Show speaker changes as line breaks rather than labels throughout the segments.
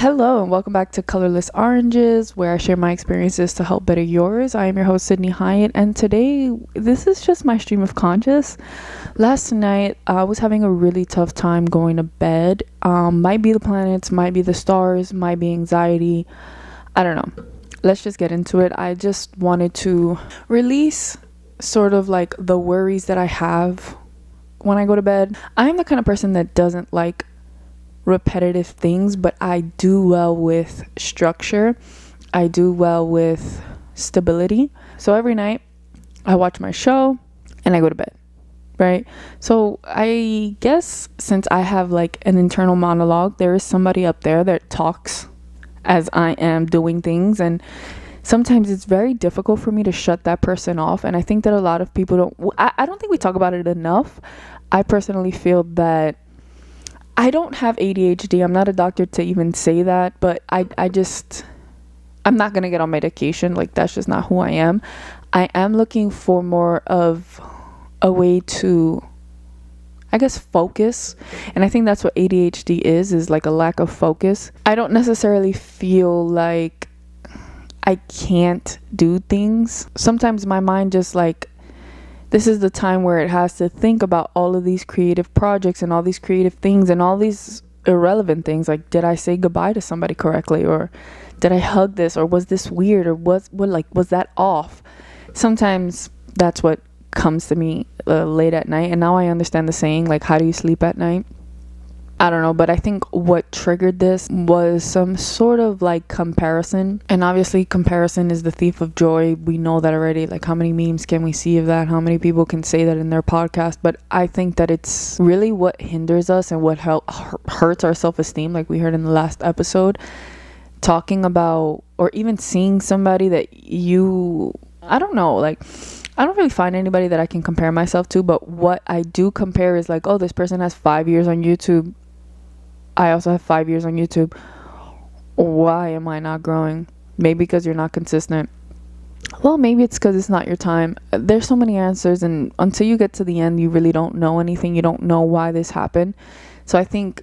Hello and welcome back to Colorless Oranges, where I share my experiences to help better yours. I am your host, Sydney Hyatt, and today this is just my stream of conscious. Last night I was having a really tough time going to bed. Might be the planets, might be the stars, might be anxiety. I don't know. Let's just get into it. I just wanted to release sort of like the worries that I have when I go to bed. I'm the kind of person that doesn't like repetitive things, but I do well with structure. I do well with stability. So every night I watch my show and I go to bed, right? So I guess since I have like an internal monologue, there is somebody up there that talks as I am doing things, and sometimes it's very difficult for me to shut that person off. And I think that a lot of people I don't think we talk about it enough. I personally feel that I don't have ADHD. I'm not a doctor to even say that, but I'm not going to get on medication. Like, that's just not who I am. I am looking for more of a way to, I guess, focus. And I think that's what ADHD is like a lack of focus. I don't necessarily feel like I can't do things. Sometimes my mind just like, this is the time where it has to think about all of these creative projects and all these creative things and all these irrelevant things. Like, did I say goodbye to somebody correctly? Or did I hug this? Or was this weird? Or was that off? Sometimes that's what comes to me late at night. And now I understand the saying, like, how do you sleep at night? I don't know, but I think what triggered this was some sort of like comparison. And obviously comparison is the thief of joy. We know that already. Like, how many memes can we see of that? How many people can say that in their podcast? But I think that it's really what hinders us and what hurts our self-esteem, like we heard in the last episode. Talking about or even seeing somebody that I don't know, like, I don't really find anybody that I can compare myself to, but what I do compare is like, oh, this person has 5 years on YouTube. I also have 5 years on YouTube. Why am I not growing? Maybe because you're not consistent. Well, maybe it's because it's not your time. There's so many answers, and until you get to the end, you really don't know anything. You don't know why this happened. So I think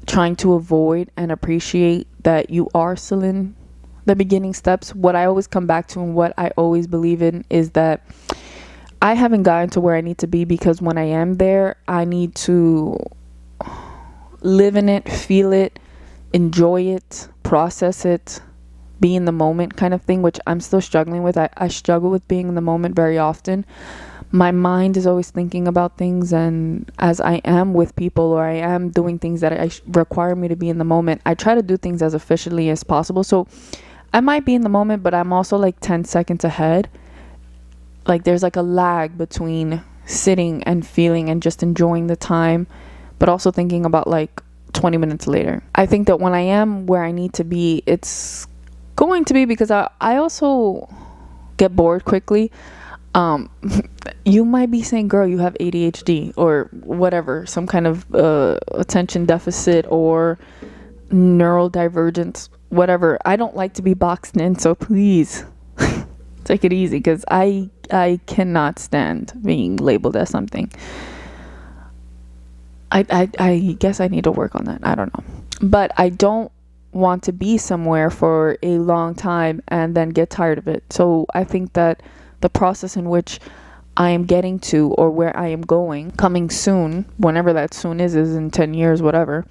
trying to avoid and appreciate that you are still in the beginning steps. What I always come back to and what I always believe in is that I haven't gotten to where I need to be, because when I am there, I need to live in it, feel it, enjoy it, process it, be in the moment kind of thing, which I'm still struggling with. I struggle with being in the moment very often. My mind is always thinking about things, and as I am with people or I am doing things that require me to be in the moment, I try to do things as efficiently as possible. So I might be in the moment, but I'm also like 10 seconds ahead. Like, there's like a lag between sitting and feeling and just enjoying the time, but also thinking about like 20 minutes later. I think that when I am where I need to be, it's going to be because I also get bored quickly. You might be saying, girl, you have ADHD or whatever, some kind of attention deficit or neurodivergence, whatever. I don't like to be boxed in, so please take it easy, because I cannot stand being labeled as something. I guess I need to work on that. I don't know. But I don't want to be somewhere for a long time and then get tired of it. So I think that the process in which I am getting to, or where I am going, coming soon, whenever that soon is in 10 years, whatever,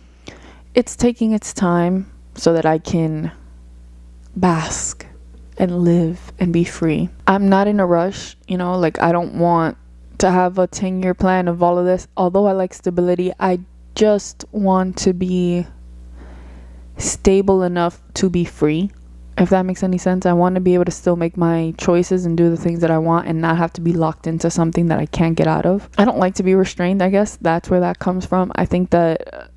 it's taking its time so that I can bask and live and be free. I'm not in a rush, like, I don't want to have a 10-year plan of all of this. Although I like stability, I just want to be stable enough to be free, if that makes any sense. I want to be able to still make my choices and do the things that I want and not have to be locked into something that I can't get out of. I don't like to be restrained. I guess that's where that comes from. I think that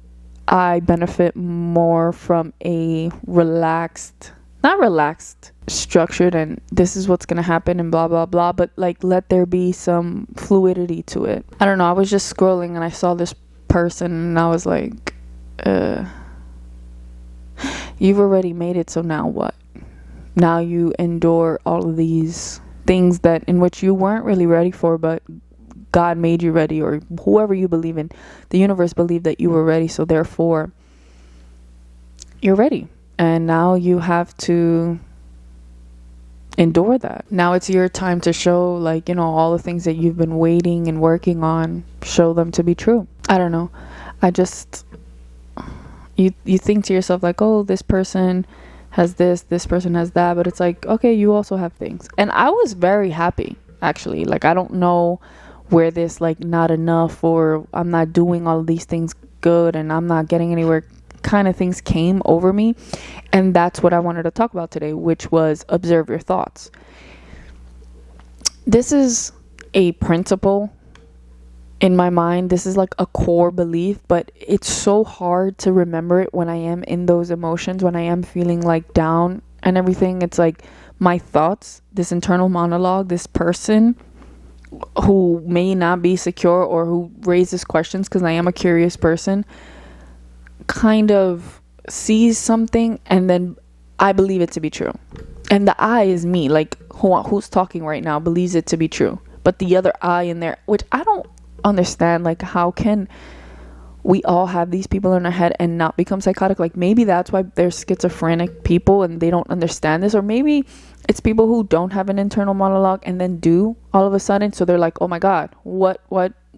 I benefit more from a not relaxed, structured, and this is what's gonna happen and blah blah blah, but like, let there be some fluidity to it. I don't know, I was just scrolling and I saw this person and I was like, you've already made it, so now what? Now you endure all of these things that in which you weren't really ready for, but God made you ready, or whoever you believe in, the universe believed that you were ready, so therefore you're ready. And now you have to endure that. Now it's your time to show, like, all the things that you've been waiting and working on, show them to be true. I don't know. I just, you think to yourself like, oh, this person has this person has that, but it's like, okay, you also have things. And I was very happy, actually. Like, I don't know where this, like, not enough, or I'm not doing all of these things good and I'm not getting anywhere kind of things came over me. And that's what I wanted to talk about today, which was observe your thoughts. This is a principle in my mind. This is like a core belief, but it's so hard to remember it when I am in those emotions, when I am feeling like down and everything. It's like my thoughts, this internal monologue, this person who may not be secure or who raises questions, because I am a curious person, kind of sees something and then I believe it to be true. And the I is me, like who's talking right now believes it to be true. But the other I in there, which I don't understand, like, how can we all have these people in our head and not become psychotic? Like, maybe that's why there's schizophrenic people and they don't understand this. Or maybe it's people who don't have an internal monologue and then do all of a sudden. So they're like, oh my God, what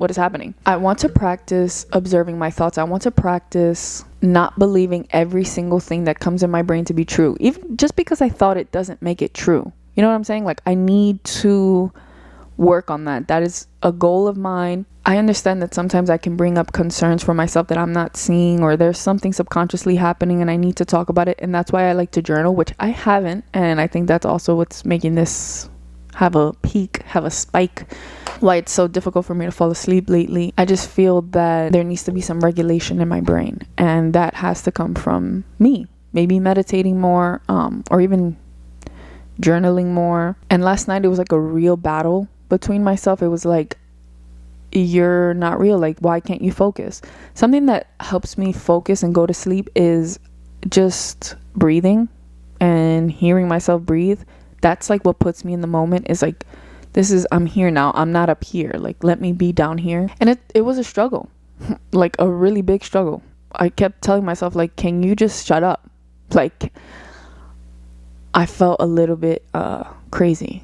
is happening? I want to practice observing my thoughts. I want to practice not believing every single thing that comes in my brain to be true. Even just because I thought it doesn't make it true. You know what I'm saying? Like, I need to work on that. That is a goal of mine. I understand that sometimes I can bring up concerns for myself that I'm not seeing, or there's something subconsciously happening and I need to talk about it. And that's why I like to journal, which I haven't. And I think that's also what's making this have a peak, have a spike, why it's so difficult for me to fall asleep lately. I just feel that there needs to be some regulation in my brain, and that has to come from me, maybe meditating more, or even journaling more. And last night it was like a real battle between myself. It was like, you're not real, like, why can't you focus? Something that helps me focus and go to sleep is just breathing and hearing myself breathe. That's like what puts me in the moment, is like, I'm here now, I'm not up here, like, let me be down here. And it was a struggle, like a really big struggle. I kept telling myself, like, can you just shut up? Like, I felt a little bit crazy,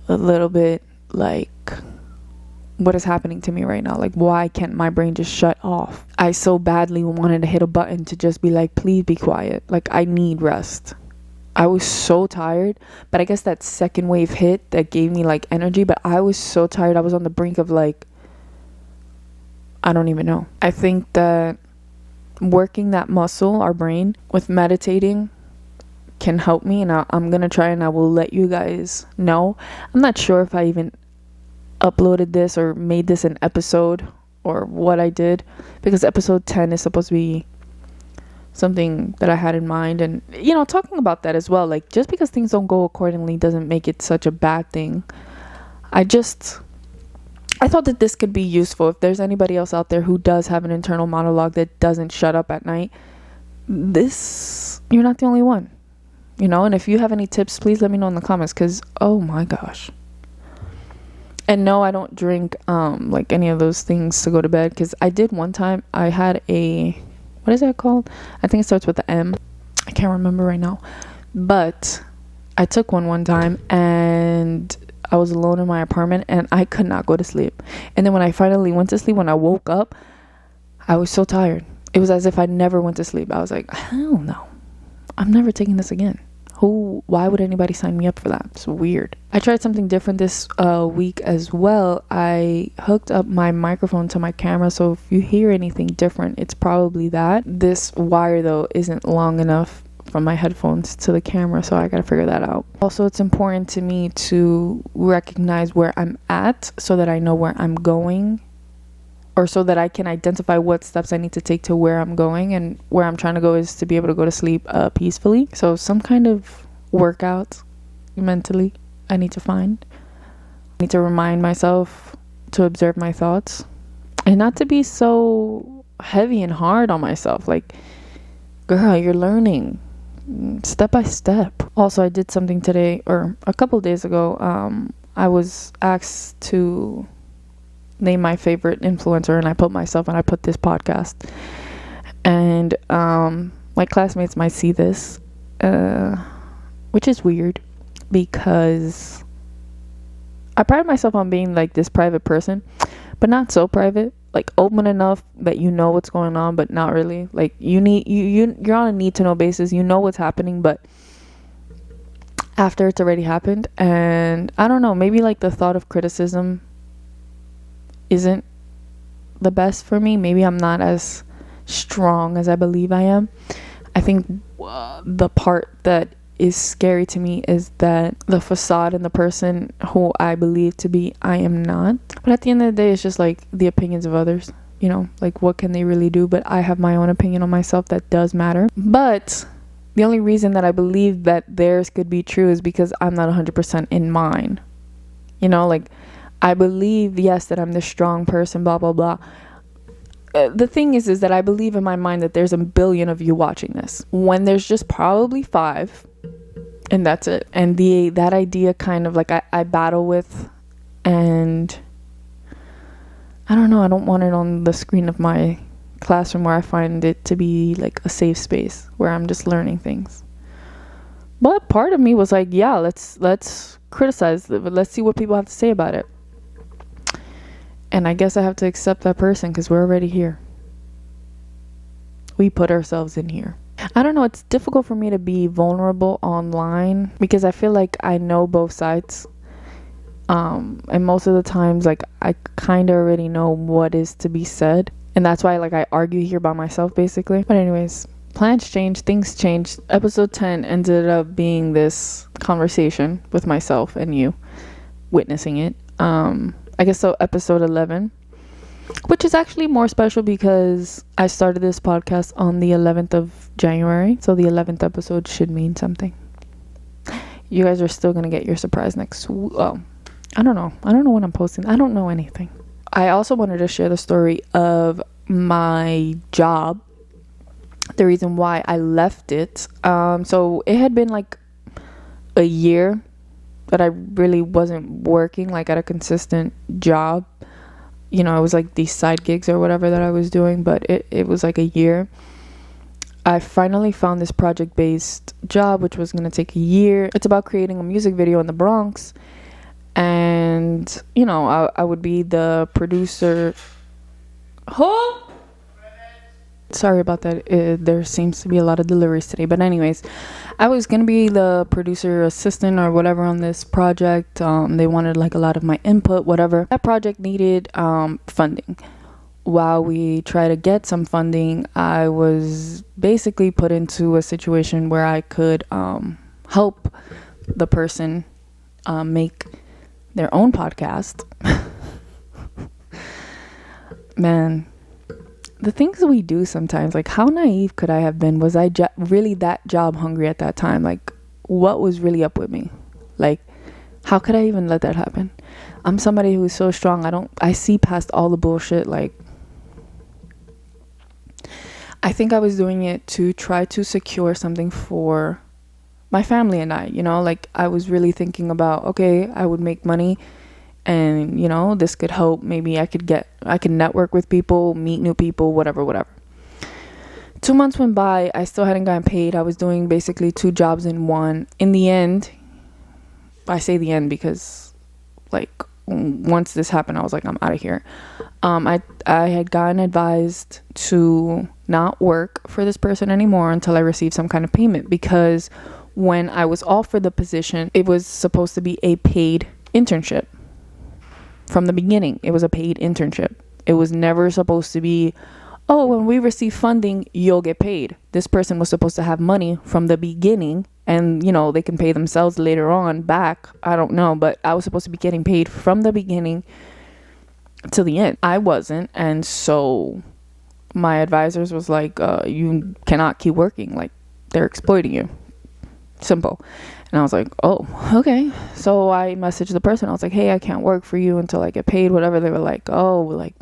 a little bit like, what is happening to me right now? Like, why can't my brain just shut off? I so badly wanted to hit a button to just be like, please be quiet, like, I need rest. I was so tired, but I guess that second wave hit that gave me like energy, but I was so tired. I was on the brink of, like, I don't even know. I think that working that muscle, our brain, with meditating can help me, and I'm gonna try, and I will let you guys know. I'm not sure if I even uploaded this or made this an episode or what I did, because episode 10 is supposed to be something that I had in mind. And talking about that as well, like, just because things don't go accordingly doesn't make it such a bad thing. I thought that this could be useful. If there's anybody else out there who does have an internal monologue that doesn't shut up at night, you're not the only one, and if you have any tips, please let me know in the comments, because oh my gosh. And no, I don't drink like any of those things to go to bed, because I did one time. I had what is that called? I think it starts with the M. I can't remember right now. But I took one time, and I was alone in my apartment, and I could not go to sleep. And then when I finally went to sleep, when I woke up, I was so tired. It was as if I never went to sleep. I was like, hell no. I'm never taking this again. Why would anybody sign me up for that? It's weird. I tried something different this week as well. I hooked up my microphone to my camera, so if you hear anything different, it's probably that. This wire, though, isn't long enough from my headphones to the camera, so I gotta figure that out. Also, it's important to me to recognize where I'm at so that I know where I'm going, or so that I can identify what steps I need to take to where I'm going. And where I'm trying to go is to be able to go to sleep peacefully. So some kind of workout mentally I need to find. I need to remind myself to observe my thoughts and not to be so heavy and hard on myself. Like, girl, you're learning step by step. Also, I did something today, or a couple days ago. I was asked to name my favorite influencer, and I put this podcast. And my classmates might see this, which is weird because I pride myself on being like this private person, but not so private, like open enough that you know what's going on, but not really. Like you're on a need to know basis. You know what's happening, but after it's already happened. And I don't know, maybe like the thought of criticism isn't the best for me. Maybe I'm not as strong as I believe I am. I think the part that is scary to me is that the facade and the person who I believe to be, I am not. But at the end of the day, it's just like the opinions of others, you know, like what can they really do? But I have my own opinion on myself that does matter. But the only reason that I believe that theirs could be true is because I'm not 100% in mine. You know, like I believe, yes, that I'm this strong person, blah, blah, blah. The thing is that I believe in my mind that there's a billion of you watching this, when there's just probably 5, and that's it. And that idea kind of like I battle with, and I don't know, I don't want it on the screen of my classroom where I find it to be like a safe space where I'm just learning things. But part of me was like, yeah, let's criticize it, but let's see what people have to say about it. And I guess I have to accept that person because we're already here. We put ourselves in here. I don't know, it's difficult for me to be vulnerable online because I feel like I know both sides. And most of the times, like, I kind of already know what is to be said. And that's why, like, I argue here by myself, basically. But anyways, plans change, things change. Episode 10 ended up being this conversation with myself and you, witnessing it. I guess so, episode 11, which is actually more special because I started this podcast on the 11th of January. So the 11th episode should mean something. You guys are still going to get your surprise next week. Oh, I don't know when I'm posting. I don't know anything. I also wanted to share the story of my job, the reason why I left it. So it had been like a year that I really wasn't working like at a consistent job. You know, it was like these side gigs or whatever that I was doing, but it was like a year. I finally found this project-based job, which was going to take a year. It's about creating a music video in the Bronx. And, you know, I would be the producer. Sorry about that. There seems to be a lot of deliveries today. But anyways, I was going to be the producer assistant or whatever on this project. They wanted like a lot of my input, whatever. That project needed funding. While we try to get some funding, I was basically put into a situation where I could help the person make their own podcast. Man, the things we do sometimes, like how naive could I have been? Was I really that job hungry at that time? Like, what was really up with me? Like, how could I even let that happen? I'm somebody who's so strong. I see past all the bullshit. Like, I think I was doing it to try to secure something for my family and I, you know, like I was really thinking about, okay, I would make money and, you know, this could help. Maybe I could network with people, meet new people, whatever. 2 months went by. I still hadn't gotten paid. I was doing basically 2 jobs in one. In the end, I say the end because like once this happened, I was like, I'm out of here. I had gotten advised to not work for this person anymore until I received some kind of payment, because when I was offered the position, it was supposed to be a paid internship. From the beginning, it was a paid internship. It was never supposed to be, oh, when we receive funding, you'll get paid. This person was supposed to have money from the beginning, and, you know, they can pay themselves later on back. I don't know, but I was supposed to be getting paid from the beginning to the end. I wasn't, and so my advisors was like, you cannot keep working. Like, they're exploiting you. Simple. And I was like, oh, okay. So I messaged the person. I was like, hey, I can't work for you until I get paid, whatever. They were like, oh, like,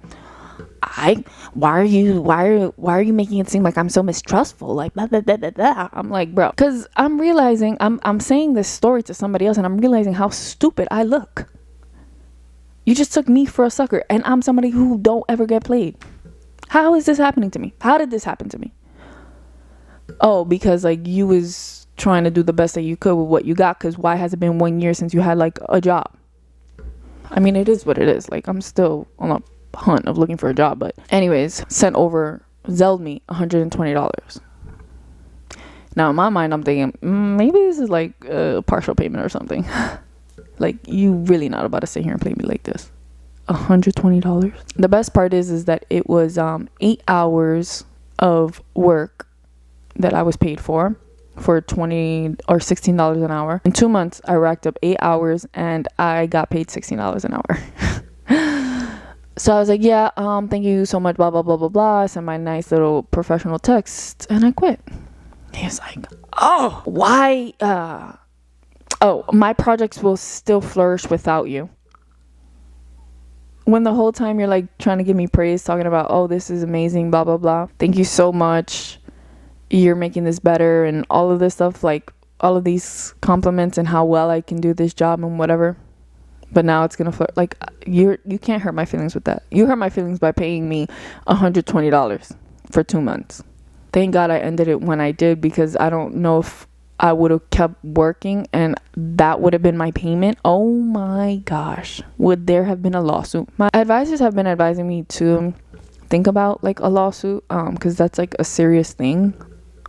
why are you making it seem like I'm so mistrustful? Like, blah, blah, blah, blah, blah. I'm like, bro, because I'm realizing I'm saying this story to somebody else and I'm realizing how stupid I look. You just took me for a sucker, and I'm somebody who don't ever get played. How is this happening to me? How did this happen to me? Oh, because like you was trying to do the best that you could with what you got, because why has it been 1 year since you had like a job? I mean, it is what it is. Like, I'm still on a hunt of looking for a job. But anyways, Zelled me $120. Now, in my mind, I'm thinking, maybe this is like a partial payment or something. Like, you really not about to sit here and play me like this. $120. The best part is that it was 8 hours of work that I was paid for $20 or $16 an hour. In 2 months, I racked up 8 hours and I got paid $16 an hour. So I was like, yeah, thank you so much, blah, blah, blah, blah, blah. I sent my nice little professional text and I quit. He was like, oh, why? My projects will still flourish without you. When the whole time you're like trying to give me praise, talking about, oh, this is amazing, blah, blah, blah. Thank you so much. You're making this better and all of this stuff, like all of these compliments and how well I can do this job and whatever. But now it's gonna flirt. Like, you can't hurt my feelings with that. You hurt my feelings by paying me $120 for 2 months. Thank God I ended it when I did, because I don't know if I would have kept working and that would have been my payment. Oh my gosh, would there have been a lawsuit? My advisors have been advising me to think about like a lawsuit, because that's like a serious thing.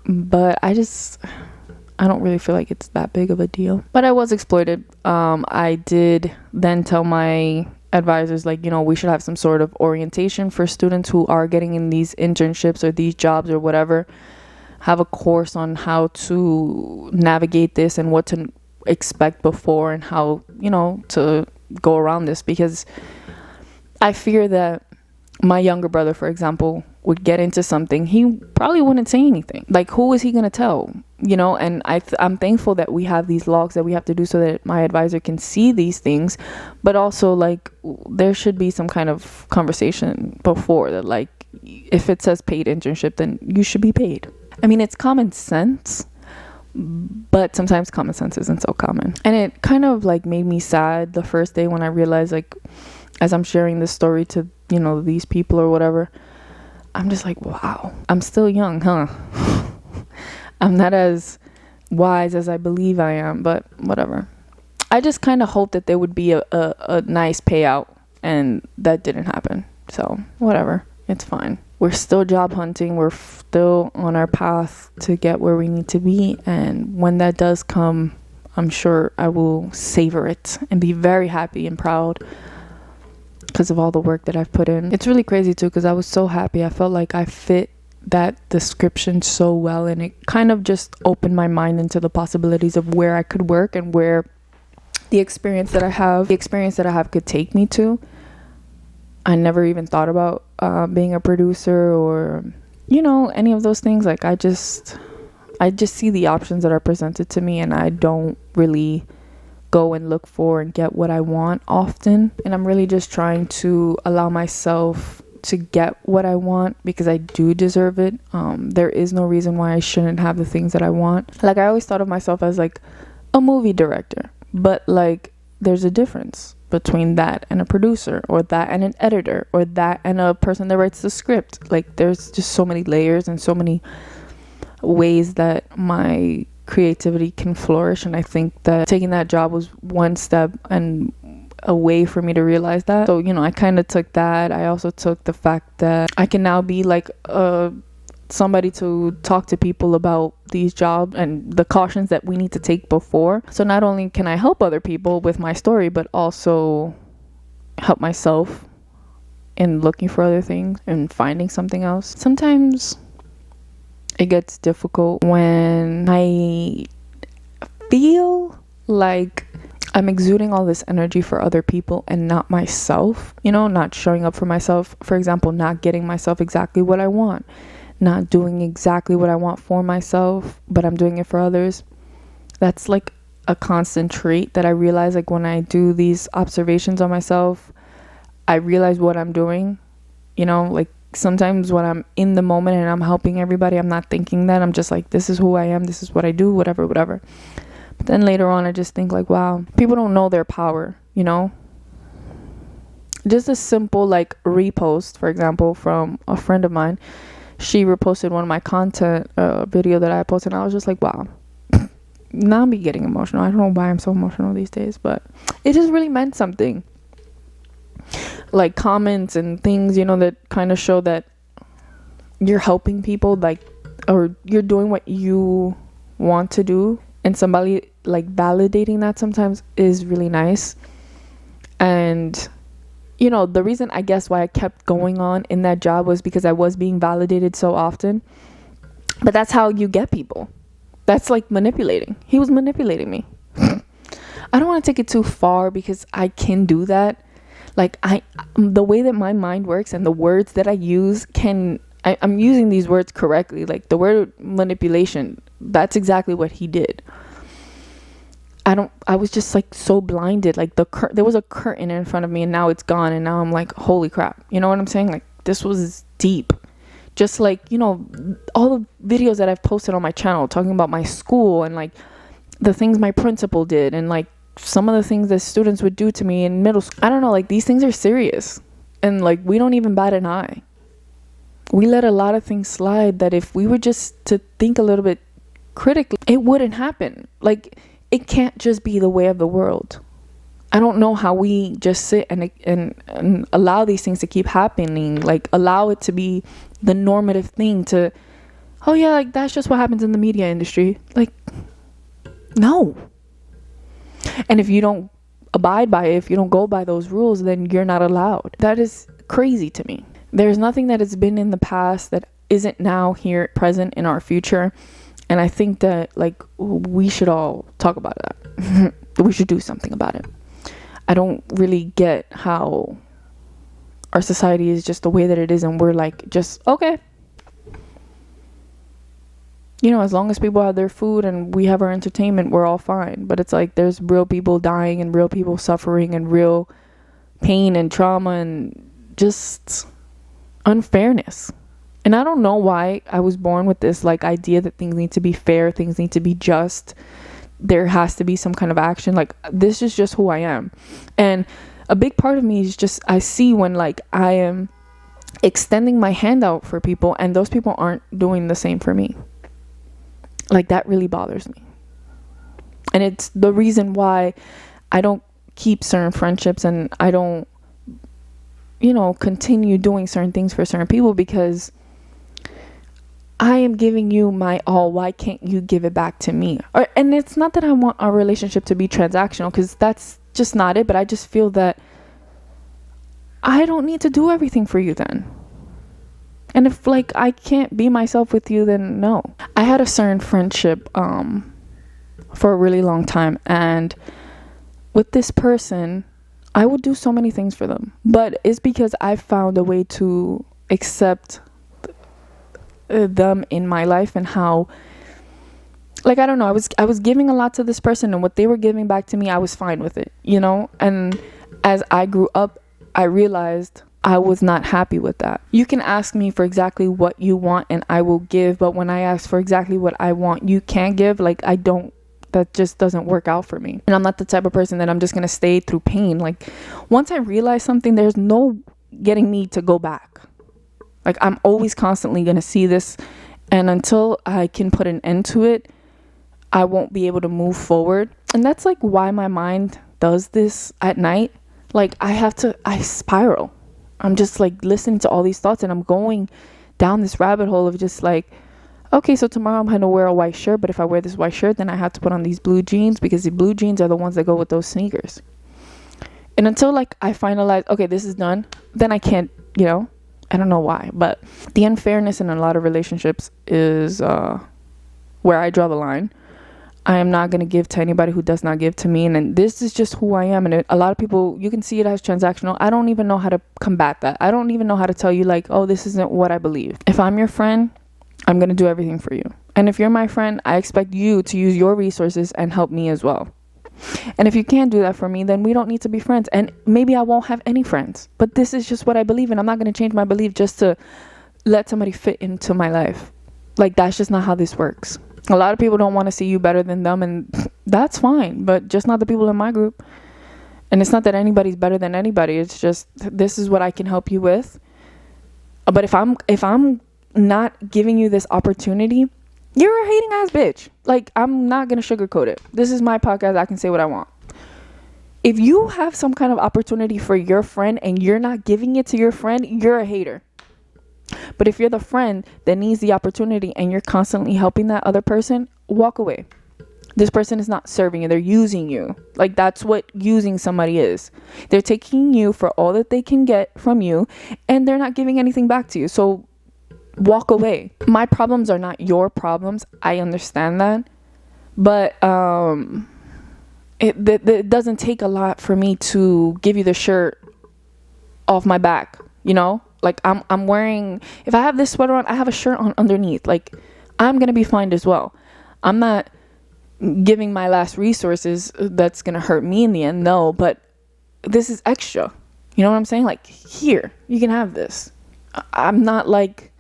But I don't really feel like it's that big of a deal. But I was exploited. I did then tell my advisors, like, we should have some sort of orientation for students who are getting in these internships or these jobs or whatever. Have a course on how to navigate this and what to expect before and how, to go around this. Because I fear that my younger brother, for example, would get into something, he probably wouldn't say anything. Like, who is he going to tell? And I'm thankful that we have these logs that we have to do so that my advisor can see these things. But also, like, there should be some kind of conversation before that, like, if it says paid internship, then you should be paid. I mean, it's common sense, but sometimes common sense isn't so common. And it kind of like made me sad the first day when I realized, like, as I'm sharing this story to, these people or whatever, I'm just like, wow, I'm still young, huh? I'm not as wise as I believe I am, but whatever. I just kind of hoped that there would be a nice payout, and that didn't happen. So whatever, it's fine. We're still job hunting. We're still on our path to get where we need to be. And when that does come, I'm sure I will savor it and be very happy and proud because of all the work that I've put in. It's really crazy too, because I was so happy. I felt like I fit that description so well, and it kind of just opened my mind into the possibilities of where I could work and where the experience that I have could take me to. I never even thought about being a producer or any of those things. Like, I just see the options that are presented to me, and I don't really go and look for and get what I want often. And I'm really just trying to allow myself to get what I want, because I do deserve it. There is no reason why I shouldn't have the things that I want. Like, I always thought of myself as like a movie director, but like there's a difference between that and a producer, or that and an editor, or that and a person that writes the script. Like, there's just so many layers and so many ways that my creativity can flourish. And I think that taking that job was one step and a way for me to realize that. So, I kind of took that. I also took the fact that I can now be like somebody to talk to people about these jobs and the cautions that we need to take before. So not only can I help other people with my story, but also help myself in looking for other things and finding something else. Sometimes it gets difficult when I feel like I'm exuding all this energy for other people and not myself, not showing up for myself. For example, not getting myself exactly what I want, not doing exactly what I want for myself, but I'm doing it for others. That's like a constant trait that I realize, like, when I do these observations on myself, I realize what I'm doing. Like, sometimes when I'm in the moment and I'm helping everybody, I'm not thinking that. I'm just like, this is who I am, this is what I do, whatever. But then later on, I just think like, wow, people don't know their power, Just a simple like repost, for example, from a friend of mine. she reposted one of my content video that I posted, and I was just like, wow. Now I'm getting emotional. I don't know why I'm so emotional these days, but it just really meant something. Like comments and things, you know, that kind of show that you're helping people, like, or you're doing what you want to do, and somebody like validating that sometimes is really nice. And you know, the reason I guess why I kept going on in that job was because I was being validated so often. But that's how you get people. That's like manipulating. He was manipulating me. I don't want to take it too far because I can do that. Like the way that my mind works and the words that I use I'm using these words correctly. Like the word manipulation, that's exactly what he did. I was just like so blinded. Like there was a curtain in front of me and now it's gone. And now I'm like, holy crap. You know what I'm saying? Like this was deep. Just like, you know, all the videos that I've posted on my channel talking about my school and like the things my principal did and like some of the things that students would do to me in middle school. I don't know, like these things are serious. And like we don't even bat an eye. We let a lot of things slide that if we were just to think a little bit critically, it wouldn't happen. Like it can't just be the way of the world. I don't know how we just sit and allow these things to keep happening. Like allow it to be the normative thing to, oh yeah, like that's just what happens in the media industry. Like, no. And if you don't abide by it, if you don't go by those rules, then you're not allowed. That is crazy to me. There's nothing that has been in the past that isn't now here present in our future. And I think that like we should all talk about that. We should do something about it. I don't really get how our society is just the way that it is, and we're like, just okay. You know, as long as people have their food and we have our entertainment, we're all fine. But it's like there's real people dying and real people suffering and real pain and trauma and just unfairness. And I don't know why I was born with this like idea that things need to be fair, things need to be just. There has to be some kind of action. Like this is just who I am. And a big part of me is just I see when like I am extending my hand out for people and those people aren't doing the same for me. Like that really bothers me. And it's the reason why I don't keep certain friendships and I don't, you know, continue doing certain things for certain people, because I am giving you my all. Why can't you give it back to me? And it's not that I want our relationship to be transactional, because that's just not it. But I just feel that I don't need to do everything for you then. And if like I can't be myself with you, then no. I had a certain friendship for a really long time. And with this person, I would do so many things for them. But it's because I found a way to accept them in my life, and how like I don't know, I was giving a lot to this person, and what they were giving back to me, I was fine with it, you know. And as I grew up, I realized I was not happy with that. You can ask me for exactly what you want and I will give, but when I ask for exactly what I want, you can't give. Like that just doesn't work out for me. And I'm not the type of person that I'm just gonna stay through pain. Like once I realize something, there's no getting me to go back. Like I'm always constantly going to see this, and until I can put an end to it, I won't be able to move forward. And that's like why my mind does this at night. Like I spiral. I'm just like listening to all these thoughts and I'm going down this rabbit hole of just like, okay, so tomorrow I'm going to wear a white shirt, but if I wear this white shirt, then I have to put on these blue jeans because the blue jeans are the ones that go with those sneakers. And until like I finalize, okay, this is done, then I can't, you know. I don't know why, but the unfairness in a lot of relationships is where I draw the line. I am not going to give to anybody who does not give to me. And this is just who I am. And a lot of people, you can see it as transactional. I don't even know how to combat that. I don't even know how to tell you like, oh, this isn't what I believe. If I'm your friend, I'm going to do everything for you. And if you're my friend, I expect you to use your resources and help me as well. And if you can't do that for me, then we don't need to be friends. And maybe I won't have any friends. But this is just what I believe in. I'm not going to change my belief just to let somebody fit into my life. Like, that's just not how this works. A lot of people don't want to see you better than them. And that's fine. But just not the people in my group. And it's not that anybody's better than anybody. It's just, this is what I can help you with. But if I'm not giving you this opportunity, you're a hating ass bitch. Like, I'm not gonna sugarcoat it. This is my podcast. I can say what I want. If you have some kind of opportunity for your friend and you're not giving it to your friend, you're a hater. But if you're the friend that needs the opportunity and you're constantly helping that other person, walk away. This person is not serving you. They're using you. Like, that's what using somebody is. They're taking you for all that they can get from you, and they're not giving anything back to you. So walk away. My problems are not your problems. I understand that. But it doesn't take a lot for me to give you the shirt off my back, you know? Like, I'm wearing, if I have this sweater on, I have a shirt on underneath. Like, I'm going to be fine as well. I'm not giving my last resources. That's going to hurt me in the end. No, but this is extra. You know what I'm saying? Like, here, you can have this. I'm not like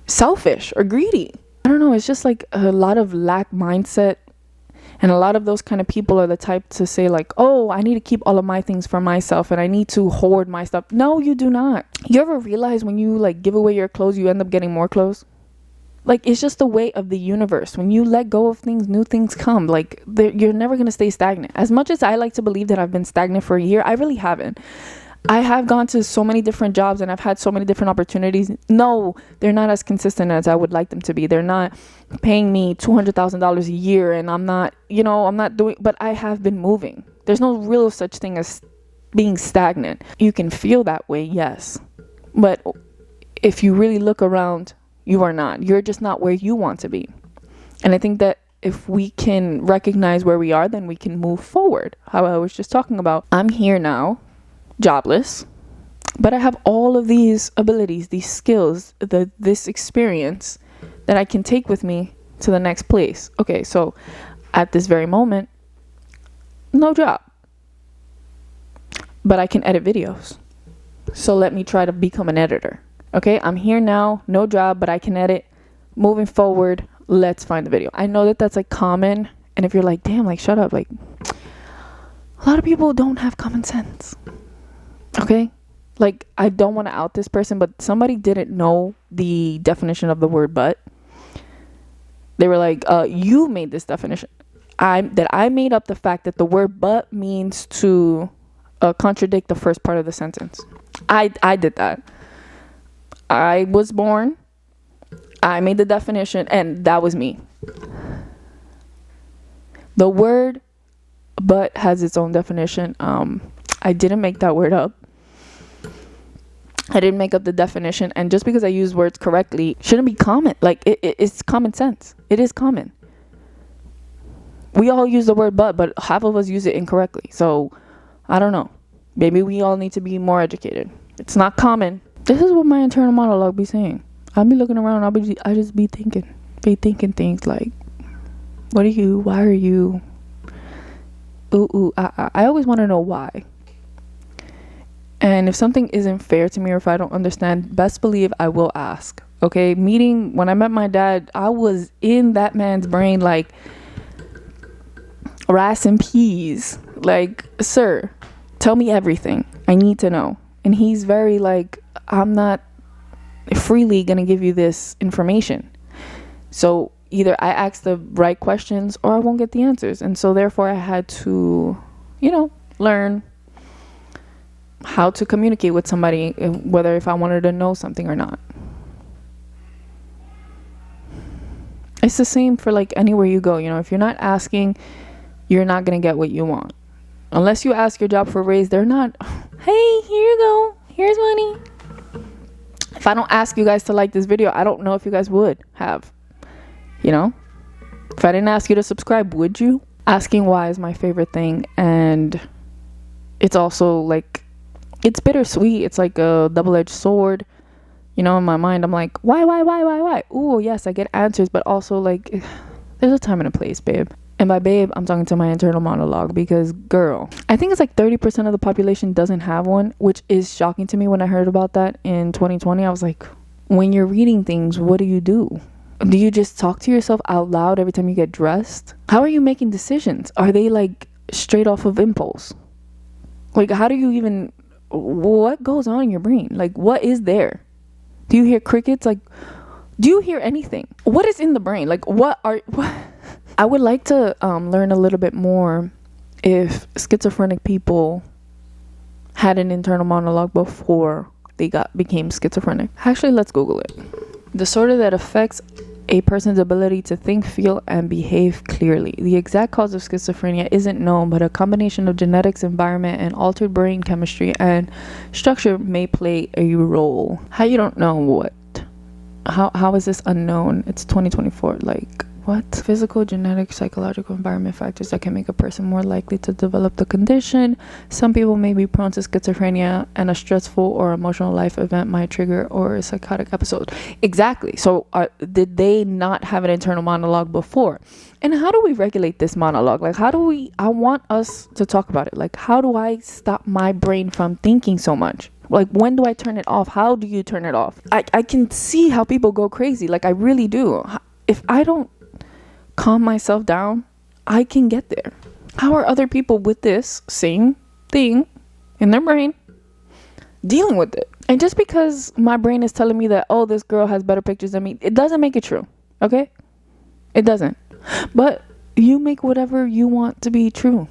selfish or greedy. I don't know. It's just like a lot of lack mindset. And a lot of those kind of people are the type to say like, oh, I need to keep all of my things for myself and I need to hoard my stuff. No, you do not. You ever realize when you like give away your clothes, you end up getting more clothes? Like, it's just the way of the universe. When you let go of things, new things come. Like, you're never going to stay stagnant. As much as I like to believe that I've been stagnant for a year, I really haven't. I have gone to so many different jobs and I've had so many different opportunities. No, they're not as consistent as I would like them to be. They're not paying me $200,000 a year and I'm not doing, but I have been moving. There's no real such thing as being stagnant. You can feel that way, yes. But if you really look around, you are not. You're just not where you want to be. And I think that if we can recognize where we are, then we can move forward. How I was just talking about, I'm here now, jobless, but I have all of these abilities, these skills, this experience that I can take with me to the next place. Okay, so at this very moment, no job, but I can edit videos. So let me try to become an editor. Okay, I'm here now, no job, but I can edit. Moving forward, let's find the video. I know that that's like common, and if you're like, damn, like shut up, like a lot of people don't have common sense. Okay, like I don't want to out this person, but somebody didn't know the definition of the word but. They were like, you made this definition. I made up the fact that the word but means to contradict the first part of the sentence. I did that. I was born, I made the definition, and that was me. The word but has its own definition. I didn't make that word up. I didn't make up the definition, and just because I use words correctly shouldn't be common. Like it's common sense. It is common. We all use the word but half of us use it incorrectly. So I don't know. Maybe we all need to be more educated. It's not common. This is what my internal monologue be saying. I'll be looking around. I just be thinking things like, what are you? Why are you? Ooh, I always want to know why. And if something isn't fair to me or if I don't understand, best believe I will ask. Okay, when I met my dad, I was in that man's brain like rice and peas. Like, sir, tell me everything. I need to know. And he's very like, I'm not freely gonna give you this information. So either I ask the right questions or I won't get the answers. And so therefore I had to, learn how to communicate with somebody, whether if I wanted to know something or not. It's the same for like anywhere you go. If you're not asking, you're not going to get what you want. Unless you ask your job for a raise, they're not, hey, here you go, here's money. If I don't ask you guys to like this video, I don't know if you guys would have. If I didn't ask you to subscribe, would you? Asking why is my favorite thing. And it's also like, it's bittersweet. It's like a double-edged sword. In my mind, I'm like, why? Ooh, yes, I get answers, but also like, there's a time and a place, babe. And by babe, I'm talking to my internal monologue because, girl, I think it's like 30% of the population doesn't have one, which is shocking to me. When I heard about that in 2020, I was like, when you're reading things, what do you do? Do you just talk to yourself out loud every time you get dressed? How are you making decisions? Are they like straight off of impulse? Like, how do you even, what goes on in your brain? Like, what is there? Do you hear crickets? Like, do you hear anything? What is in the brain? Like, what? I would like to learn a little bit more if schizophrenic people had an internal monologue before they became schizophrenic. Actually, let's Google it. Disorder that affects a person's ability to think, feel, and behave clearly. The exact cause of schizophrenia isn't known, but a combination of genetics, environment, and altered brain chemistry and structure may play a role. How you don't know what? How is this unknown? It's 2024. Like, what? Physical, genetic, psychological, environment factors that can make a person more likely to develop the condition. Some people may be prone to schizophrenia, and a stressful or emotional life event might trigger or a psychotic episode. Exactly. So did they not have an internal monologue before? And how do we regulate this monologue? Like, I want us to talk about it. Like, how do I stop my brain from thinking so much? Like, when do I turn it off? How do you turn it off? I can see how people go crazy. Like, I really do. If I don't calm myself down, I can get there. How are other people with this same thing in their brain dealing with it? And just because my brain is telling me that, oh, this girl has better pictures than me, it doesn't make it true. Okay? It doesn't. But you make whatever you want to be true.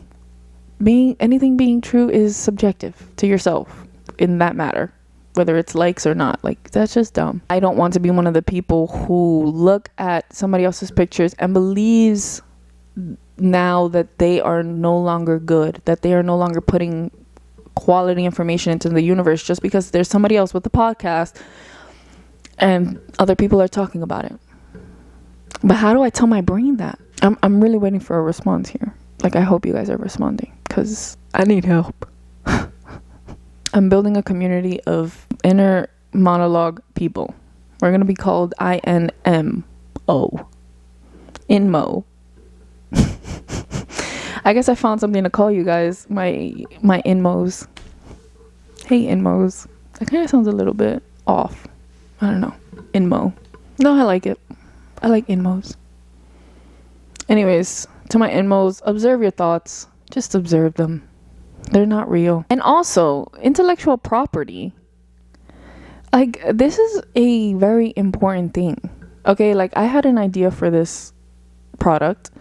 Anything being true is subjective to yourself in that matter, whether it's likes or not. Like, that's just dumb. I don't want to be one of the people who look at somebody else's pictures and believes now that they are no longer good, that they are no longer putting quality information into the universe just because there's somebody else with the podcast and other people are talking about it. But how do I tell my brain that? I'm really waiting for a response here. Like, I hope you guys are responding because I need help. I'm building a community of inner monologue people. We're going to be called INMO. Inmo. I guess I found something to call you guys. My Inmos. Hey, Inmos. That kind of sounds a little bit off. I don't know. Inmo. No, I like it. I like Inmos. Anyways, to my Inmos, observe your thoughts. Just observe them. They're not real. And also, intellectual property. Like, this is a very important thing. Okay, like, I had an idea for this product.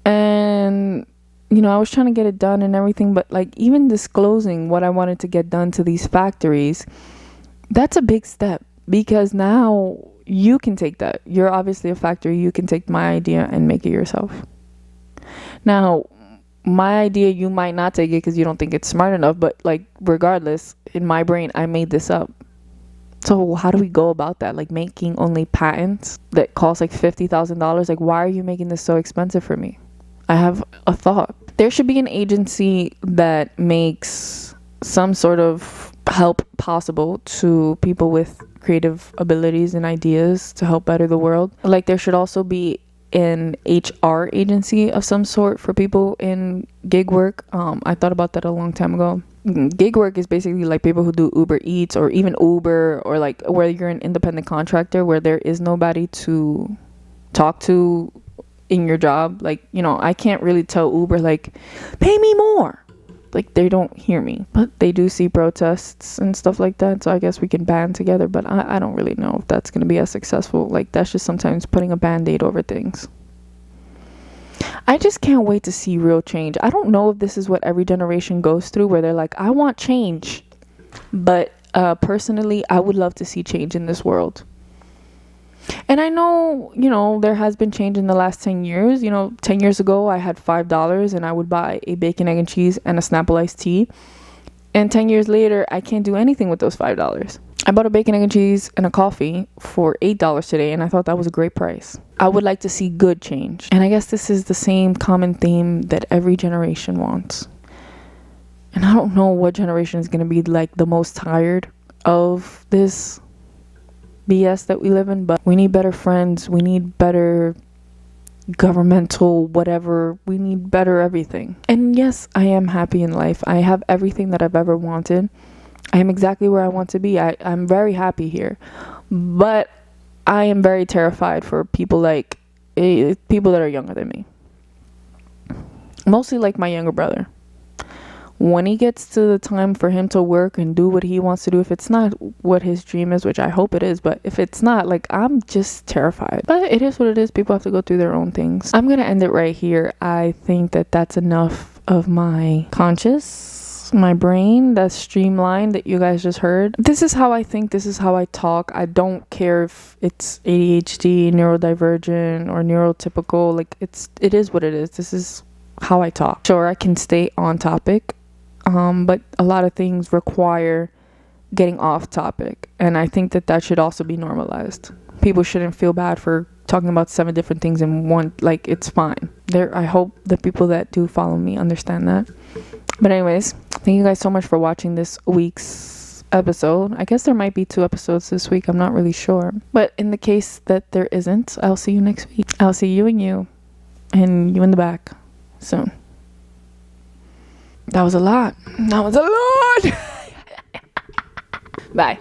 And, I was trying to get it done and everything. But, like, even disclosing what I wanted to get done to these factories, that's a big step. Because now you can take that. You're obviously a factory. You can take my idea and make it yourself. Now, my idea, you might not take it because you don't think it's smart enough, but like, regardless, in my brain, I made this up. So how do we go about that? Like, making only patents that cost like $50,000. Like, why are you making this so expensive for me? I have a thought. There should be an agency that makes some sort of help possible to people with creative abilities and ideas to help better the world. Like, there should also be an HR agency of some sort for people in gig work. I thought about that a long time ago. Gig work is basically like people who do Uber Eats or even Uber, or like where you're an independent contractor where there is nobody to talk to in your job. Like, I can't really tell Uber, like, pay me more. Like, they don't hear me, but they do see protests and stuff like that. So I guess we can band together, but I don't really know if that's going to be as successful. Like, that's just sometimes putting a band-aid over things. I just can't wait to see real change. I don't know if this is what every generation goes through, where they're like, I want change. But personally, I would love to see change in this world. And I know, there has been change in the last 10 years. 10 years ago, I had $5 and I would buy a bacon, egg, and cheese and a Snapple iced tea. And 10 years later, I can't do anything with those $5. I bought a bacon, egg, and cheese and a coffee for $8 today, and I thought that was a great price. I would like to see good change. And I guess this is the same common theme that every generation wants. And I don't know what generation is going to be like the most tired of this BS that we live in, but we need better friends. We need better governmental whatever. We need better everything. And yes, I am happy in life. I have everything that I've ever wanted. I am exactly where I want to be. I'm very happy here, but I am very terrified for people that are younger than me, mostly like my younger brother. when he gets to the time for him to work and do what he wants to do, if it's not what his dream is, which I hope it is, but if it's not, like, I'm just terrified. But it is what it is. People have to go through their own things. I'm gonna end it right here. I think that that's enough of my conscious, my brain that's streamlined that you guys just heard. This is how I think, this is how I talk. I don't care if it's ADHD, neurodivergent, or neurotypical. Like, it is what it is. This is how I talk. Sure, I can stay on topic, but a lot of things require getting off topic, and I think that that should also be normalized. People shouldn't feel bad for talking about 7 different things in one. Like, it's fine. I hope the people that do follow me understand that. But anyways, thank you guys so much for watching this week's episode. I guess there might be 2 episodes this week, I'm not really sure, but in the case that there isn't, I'll see you next week. I'll see you and you in the back soon. That was a lot. Bye.